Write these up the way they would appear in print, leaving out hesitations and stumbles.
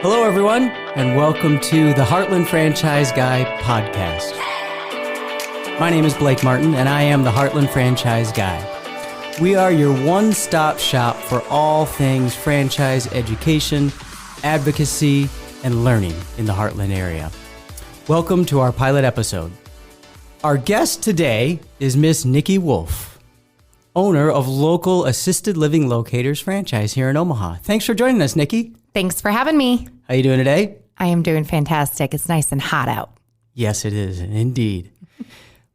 Hello, everyone, and welcome to the Heartland Franchise Guy podcast. My name is Blake Martin, and I am the Heartland Franchise Guy. We are your one-stop shop for all things franchise education, advocacy, and learning in the Heartland area. Welcome to our pilot episode. Our guest today is Miss Nikki Wulff, owner of local Assisted Living Locators franchise here in Omaha. Thanks for joining us, Nikki. Thanks for having me. How you doing today? I am doing fantastic. It's nice and hot out. Yes, it is, indeed.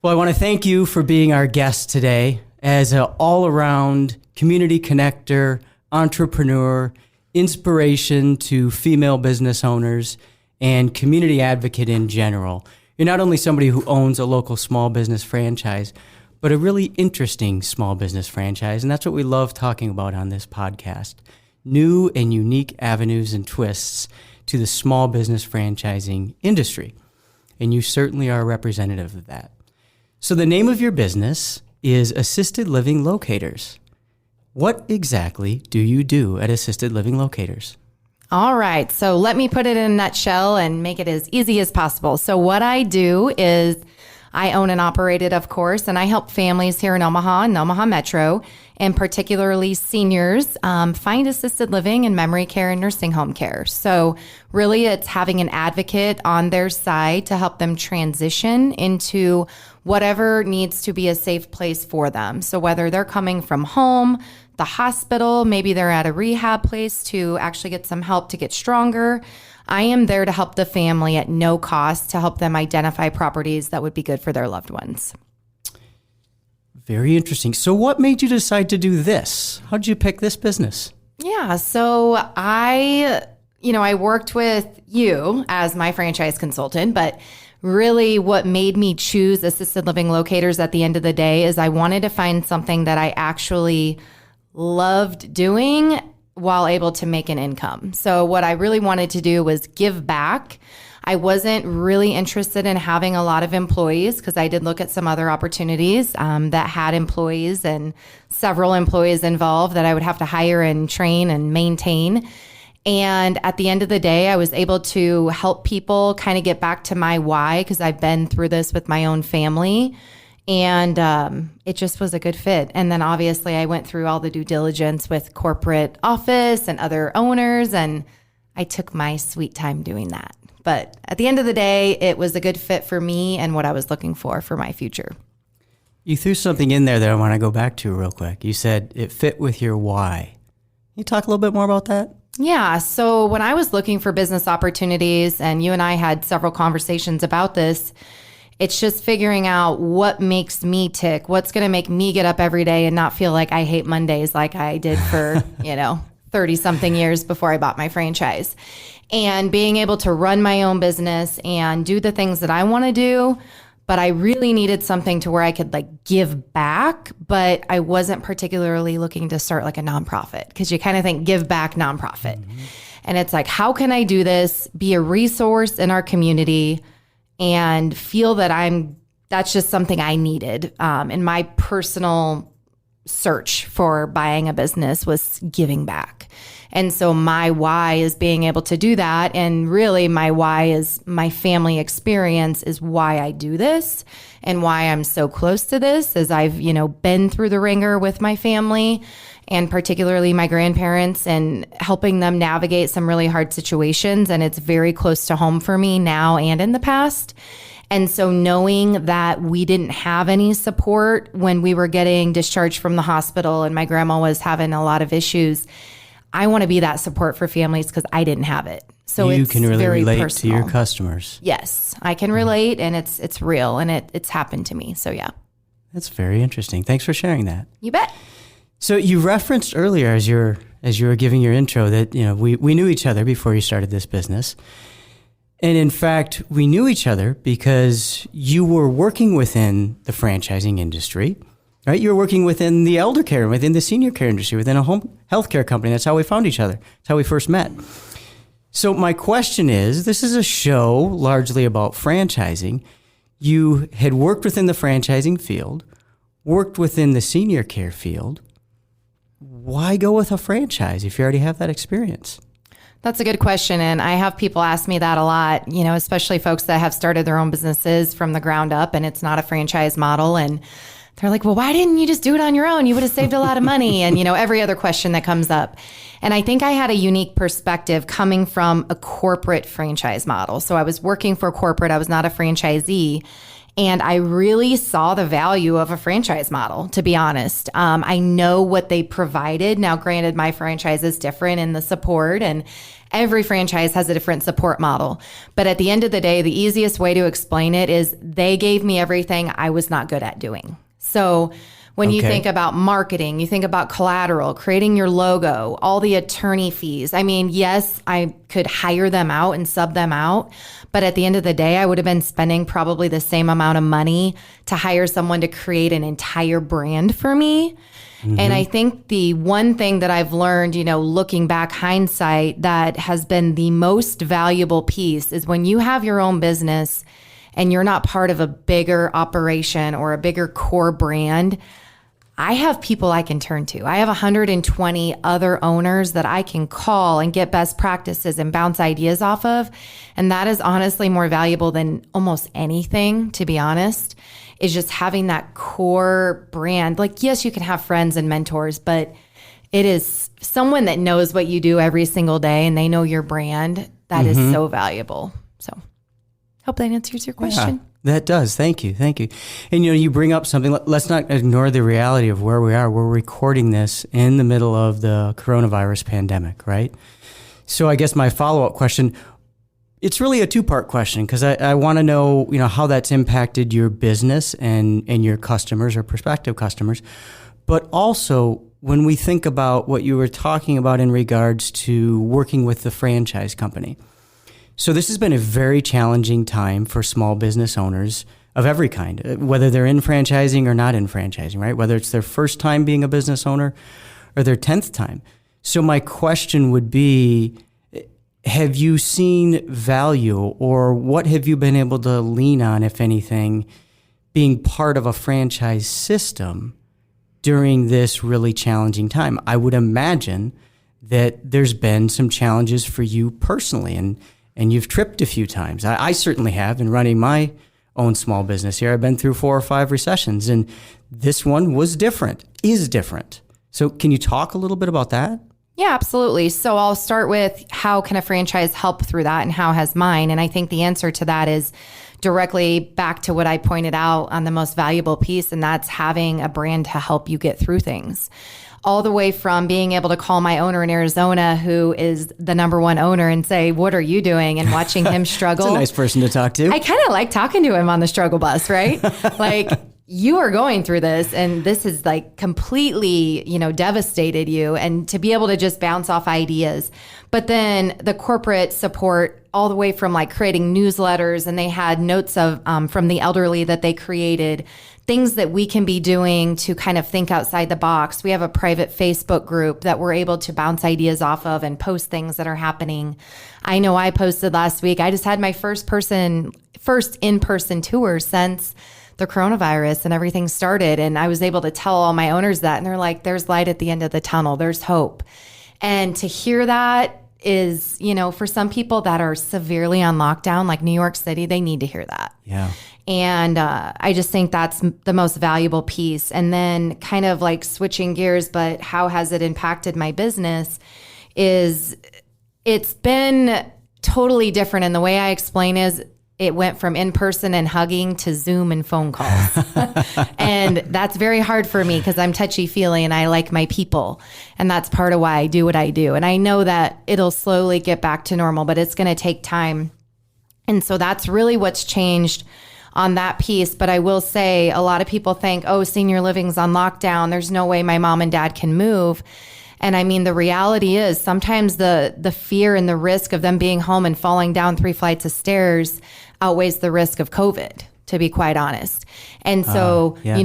Well, I want to thank you for being our guest today as an all-around community connector, entrepreneur, inspiration to female business owners, and community advocate in general. You're not only somebody who owns a local small business franchise, but a really interesting small business franchise, and that's what we love talking about on this podcast. New and unique avenues and twists to the small business franchising industry. And you certainly are a representative of that. So the name of your business is Assisted Living Locators. What exactly do you do at Assisted Living Locators? All right. So let me put it in a nutshell and make it as easy as possible. So what I do is I own and operate it, of course, and I help families here in Omaha and Omaha Metro, and particularly seniors, find assisted living and memory care and nursing home care. So really it's having an advocate on their side to help them transition into whatever needs to be a safe place for them. So whether they're coming from home, the hospital, maybe they're at a rehab place to actually get some help to get stronger, I am there to help the family at no cost to help them identify properties that would be good for their loved ones. Very interesting. So what made you decide to do this? How did you pick this business? Yeah, so I worked with you as my franchise consultant, but really what made me choose Assisted Living Locators at the end of the day is I wanted to find something that I actually loved doing while able to make an income. So what I really wanted to do was give back. I wasn't really interested in having a lot of employees because I did look at some other opportunities that had employees and several employees involved that I would have to hire and train and maintain. And at the end of the day, I was able to help people kind of get back to my why because I've been through this with my own family. And it just was a good fit. And then obviously I went through all the due diligence with corporate office and other owners, and I took my sweet time doing that. But at the end of the day, it was a good fit for me and what I was looking for my future. You threw something in there that I want to go back to real quick. You said it fit with your why. Can you talk a little bit more about that? Yeah. So when I was looking for business opportunities, and you and I had several conversations about this, it's just figuring out what makes me tick, what's going to make me get up every day and not feel like I hate Mondays like I did for, 30-something years before I bought my franchise. And being able to run my own business and do the things that I want to do, but I really needed something to where I could give back, but I wasn't particularly looking to start a nonprofit because you kind of think give back nonprofit. Mm-hmm. And it's how can I do this, be a resource in our community, and feel that that's just something I needed in my personal search for buying a business was giving back. And so my why is being able to do that. And really my why is my family experience is why I do this and why I'm so close to this as I've, been through the ringer with my family and particularly my grandparents and helping them navigate some really hard situations. And it's very close to home for me now and in the past. And so knowing that we didn't have any support when we were getting discharged from the hospital and my grandma was having a lot of issues, I want to be that support for families because I didn't have it. So you it's can really very relate personal. to your customers. Yes, I can relate, and it's real, and it's happened to me. So yeah. That's very interesting. Thanks for sharing that. You bet. So you referenced earlier as you were giving your intro that we knew each other before you started this business. And in fact, we knew each other because you were working within the franchising industry, right? You were working within the elder care, within the senior care industry, within a home health care company. That's how we found each other. That's how we first met. So my question is, this is a show largely about franchising. You had worked within the franchising field, worked within the senior care field. Why go with a franchise if you already have that experience? That's a good question. And I have people ask me that a lot, especially folks that have started their own businesses from the ground up and it's not a franchise model. And they're like, well, why didn't you just do it on your own? You would have saved a lot of money. And, every other question that comes up. And I think I had a unique perspective coming from a corporate franchise model. So I was working for corporate. I was not a franchisee. And I really saw the value of a franchise model, to be honest. I know what they provided. Now, granted, my franchise is different in the support, and every franchise has a different support model. But at the end of the day, the easiest way to explain it is they gave me everything I was not good at doing. So when you think about marketing, you think about collateral, creating your logo, all the attorney fees. I mean, yes, I could hire them out and sub them out. But at the end of the day, I would have been spending probably the same amount of money to hire someone to create an entire brand for me. Mm-hmm. And I think the one thing that I've learned, looking back hindsight, that has been the most valuable piece is when you have your own business and you're not part of a bigger operation or a bigger core brand, I have people I can turn to. I have 120 other owners that I can call and get best practices and bounce ideas off of. And that is honestly more valuable than almost anything, to be honest, is just having that core brand. Like, yes, you can have friends and mentors, but it is someone that knows what you do every single day and they know your brand. That is so valuable. So hope that answers your question. Yeah. That does. Thank you. Thank you. And, you bring up something. Let's not ignore the reality of where we are. We're recording this in the middle of the coronavirus pandemic, right? So I guess my follow-up question, it's really a two-part question because I want to know, how that's impacted your business and your customers or prospective customers. But also, when we think about what you were talking about in regards to working with the franchise company. So this has been a very challenging time for small business owners of every kind, whether they're in franchising or not in franchising, right? Whether it's their first time being a business owner or their 10th time. So my question would be, have you seen value or what have you been able to lean on, if anything, being part of a franchise system during this really challenging time? I would imagine that there's been some challenges for you personally and you've tripped a few times. I certainly have in running my own small business here. I've been through 4 or 5 recessions, and this one is different. So can you talk a little bit about that? Yeah, absolutely. So I'll start with how can a franchise help through that and how has mine? And I think the answer to that is directly back to what I pointed out on the most valuable piece, and that's having a brand to help you get through things. All the way from being able to call my owner in Arizona, who is the number one owner, and say, what are you doing? And watching him struggle. That's a nice person to talk to. I kind of like talking to him on the struggle bus, right? Like, you are going through this and this is like completely, devastated you, and to be able to just bounce off ideas. But then the corporate support all the way from like creating newsletters, and they had notes of from the elderly that they created, things that we can be doing to kind of think outside the box. We have a private Facebook group that we're able to bounce ideas off of and post things that are happening. I know I posted last week, I just had my first in-person tour since the coronavirus and everything started. And I was able to tell all my owners that, and they're like, there's light at the end of the tunnel. There's hope. And to hear that is, for some people that are severely on lockdown, like New York City, they need to hear that. Yeah. And I just think that's the most valuable piece. And then kind of like switching gears, but how has it impacted my business is it's been totally different. And the way I explain is it went from in-person and hugging to Zoom and phone calls. And that's very hard for me because I'm touchy-feely and I like my people. And that's part of why I do what I do. And I know that it'll slowly get back to normal, but it's going to take time. And so that's really what's changed on that piece. But I will say a lot of people think, oh, senior living's on lockdown. There's no way my mom and dad can move. And I mean, the reality is sometimes the fear and the risk of them being home and falling down 3 flights of stairs outweighs the risk of COVID, to be quite honest. And so, yes.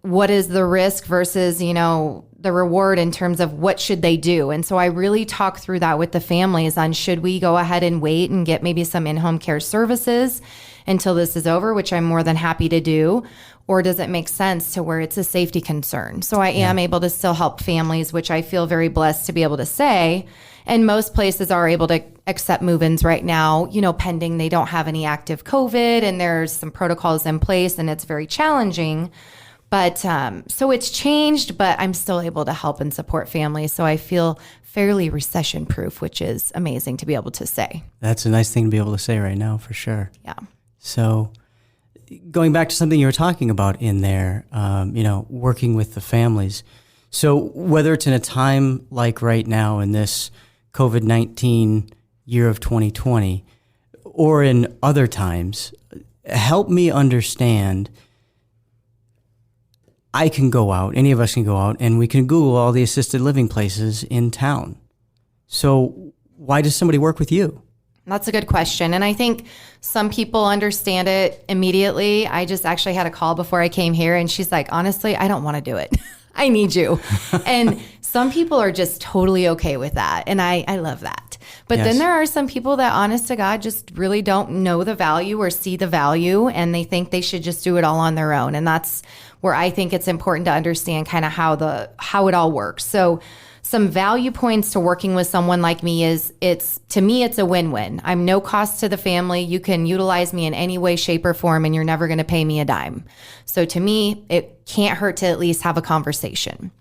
What is the risk versus, the reward in terms of what should they do? And so I really talk through that with the families on should we go ahead and wait and get maybe some in-home care services until this is over, which I'm more than happy to do. Or does it make sense to where it's a safety concern? So I am able to still help families, which I feel very blessed to be able to say. And most places are able to accept move-ins right now, pending they don't have any active COVID and there's some protocols in place and it's very challenging. But so it's changed, but I'm still able to help and support families. So I feel fairly recession-proof, which is amazing to be able to say. That's a nice thing to be able to say right now, for sure. Yeah. So going back to something you were talking about in there, working with the families. So whether it's in a time like right now in this COVID-19 year of 2020 or in other times, help me understand. I can go out, any of us can go out, and we can Google all the assisted living places in town. So why does somebody work with you? That's a good question. And I think some people understand it immediately. I just actually had a call before I came here and she's like, honestly, I don't want to do it. I need you. And some people are just totally okay with that. And I love that. But then there are some people that, honest to God, just really don't know the value or see the value and they think they should just do it all on their own. And that's where I think it's important to understand kind of how it all works. So some value points to working with someone like me is to me, it's a win-win. I'm no cost to the family. You can utilize me in any way, shape, or form, and you're never going to pay me a dime. So to me, it can't hurt to at least have a conversation.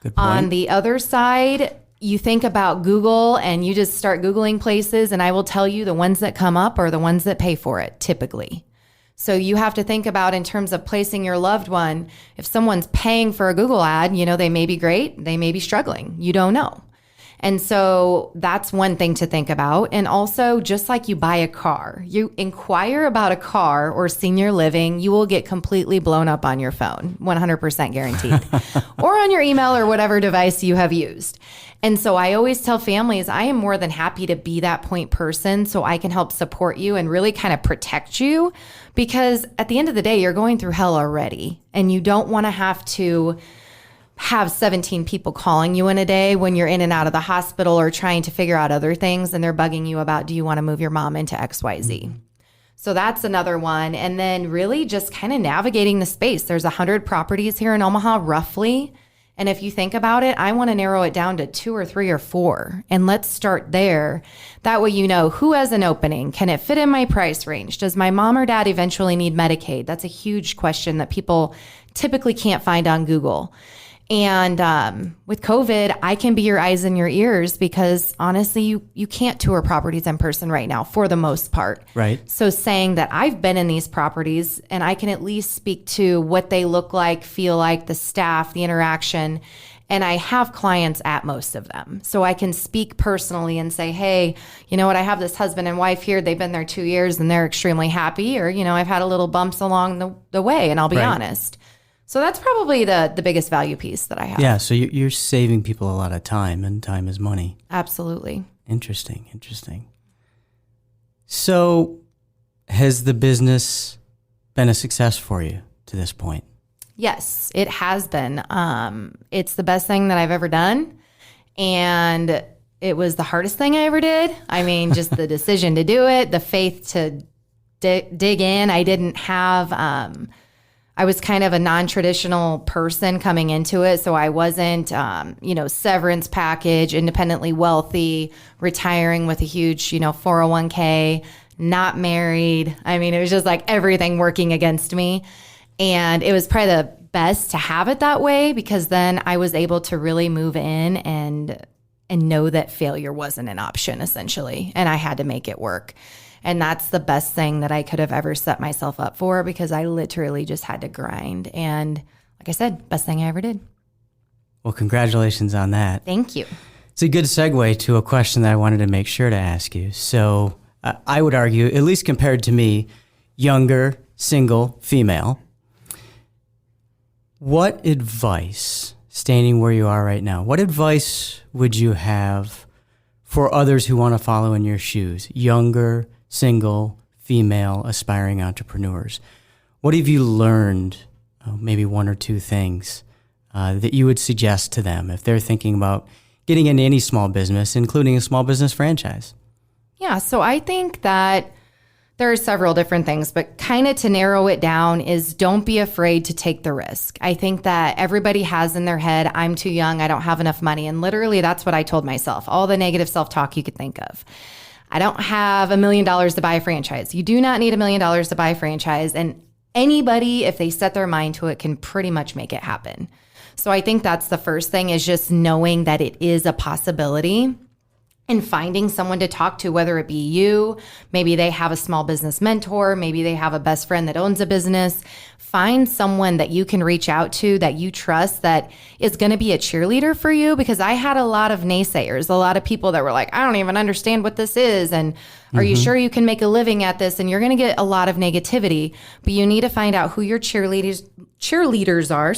Good point. On the other side, you think about Google and you just start Googling places, and I will tell you the ones that come up are the ones that pay for it, typically. So you have to think about in terms of placing your loved one, if someone's paying for a Google ad, they may be great, they may be struggling. You don't know. And so that's one thing to think about. And also, just like you buy a car, you inquire about a car or senior living, you will get completely blown up on your phone, 100% guaranteed, or on your email or whatever device you have used. And so I always tell families, I am more than happy to be that point person so I can help support you and really kind of protect you, because at the end of the day, you're going through hell already and you don't want to have 17 people calling you in a day when you're in and out of the hospital or trying to figure out other things and they're bugging you about, do you want to move your mom into XYZ? So that's another one. And then really just kind of navigating the space. There's 100 properties here in Omaha, roughly. And if you think about it, I want to narrow it down to 2 or 3 or 4. And let's start there. That way you know who has an opening. Can it fit in my price range? Does my mom or dad eventually need Medicaid? That's a huge question that people typically can't find on Google. And with COVID, I can be your eyes and your ears because honestly, you can't tour properties in person right now for the most part. Right. So saying that I've been in these properties and I can at least speak to what they look like, feel like, the staff, the interaction, and I have clients at most of them. So I can speak personally and say, hey, you know what, I have this husband and wife here. They've been there 2 years and they're extremely happy. Or, I've had a little bumps along the way, and I'll be honest. So that's probably the biggest value piece that I have. Yeah, so you're saving people a lot of time, and time is money. Absolutely. Interesting. So has the business been a success for you to this point? Yes, it has been. It's the best thing that I've ever done. And it was the hardest thing I ever did. I mean, just the decision to do it, the faith to dig in. I didn't have... I was kind of a non-traditional person coming into it. So I wasn't, severance package, independently wealthy, retiring with a huge, 401k, not married. I mean, it was just like everything working against me. And it was probably the best to have it that way because then I was able to really move in and know that failure wasn't an option, essentially. And I had to make it work. And that's the best thing that I could have ever set myself up for because I literally just had to grind. And like I said, best thing I ever did. Well, congratulations on that. Thank you. It's a good segue to a question that I wanted to make sure to ask you. So I would argue, at least compared to me, younger, single, female, what advice, standing where you are right now, what advice would you have for others who want to follow in your shoes, younger, single, female, aspiring entrepreneurs? What have you learned, maybe 1 or 2 things that you would suggest to them if they're thinking about getting into any small business, including a small business franchise? Yeah, so I think that There are several different things, but kind of to narrow it down is don't be afraid to take the risk. I think that everybody has in their head, I'm too young, I don't have enough money. And literally that's what I told myself, all the negative self-talk you could think of. I don't have $1 million to buy a franchise. You do not need $1 million to buy a franchise. And anybody, if they set their mind to it, can pretty much make it happen. So I think that's the first thing, is just knowing that it is a possibility. And finding someone to talk to, whether it be you, maybe they have a small business mentor, maybe they have a best friend that owns a business. Find someone that you can reach out to that you trust, that is going to be a cheerleader for you. Because I had a lot of naysayers, a lot of people that were like, I don't even understand what this is. And are you sure you can make a living at this? And you're going to get a lot of negativity, but you need to find out who your cheerleaders are,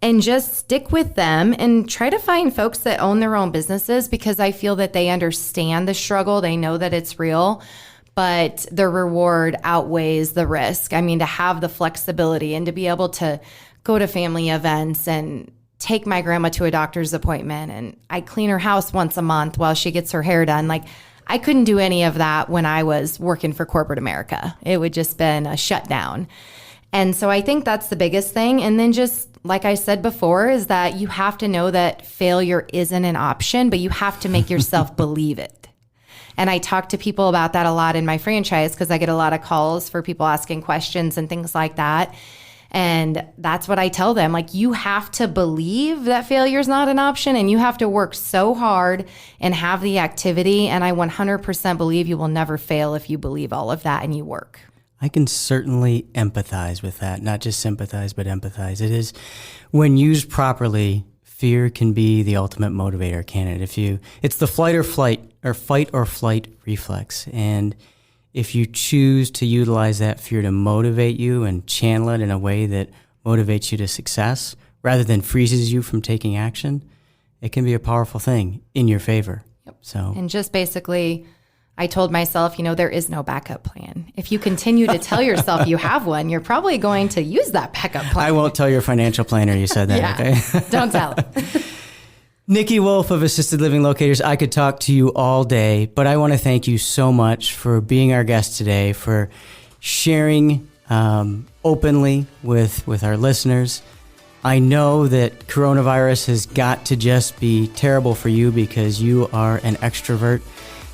and just stick with them and try to find folks that own their own businesses, because I feel that they understand the struggle. They know that it's real, but the reward outweighs the risk. I mean, to have the flexibility and to be able to go to family events and take my grandma to a doctor's appointment, and I clean her house once a month while she gets her hair done. Like, I couldn't do any of that when I was working for corporate America. It would just been a shutdown. And so I think that's the biggest thing. And then just like I said before, is that you have to know that failure isn't an option, but you have to make yourself believe it. And I talk to people about that a lot in my franchise, because I get a lot of calls for people asking questions and things like that. And that's what I tell them. Like, you have to believe that failure is not an option, and you have to work so hard and have the activity. And I 100% believe you will never fail if you believe all of that and you work. I can certainly empathize with that, not just sympathize, but empathize. It is, when used properly, fear can be the ultimate motivator, can it? It's the fight or flight reflex. And if you choose to utilize that fear to motivate you and channel it in a way that motivates you to success rather than freezes you from taking action, it can be a powerful thing in your favor. Yep. So, and just basically, I told myself, there is no backup plan. If you continue to tell yourself you have one, you're probably going to use that backup plan. I won't tell your financial planner you said that, okay? Don't tell. Nikki Wulff of Assisted Living Locators, I could talk to you all day, but I want to thank you so much for being our guest today, for sharing openly with our listeners. I know that coronavirus has got to just be terrible for you because you are an extrovert.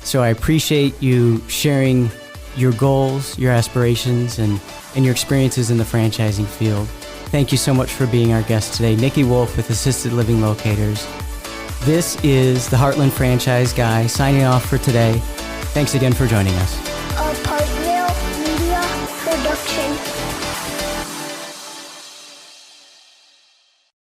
So I appreciate you sharing your goals, your aspirations, and your experiences in the franchising field. Thank you so much for being our guest today. Nikki Wulff with Assisted Living Locators. This is the Heartland Franchise Guy signing off for today. Thanks again for joining us.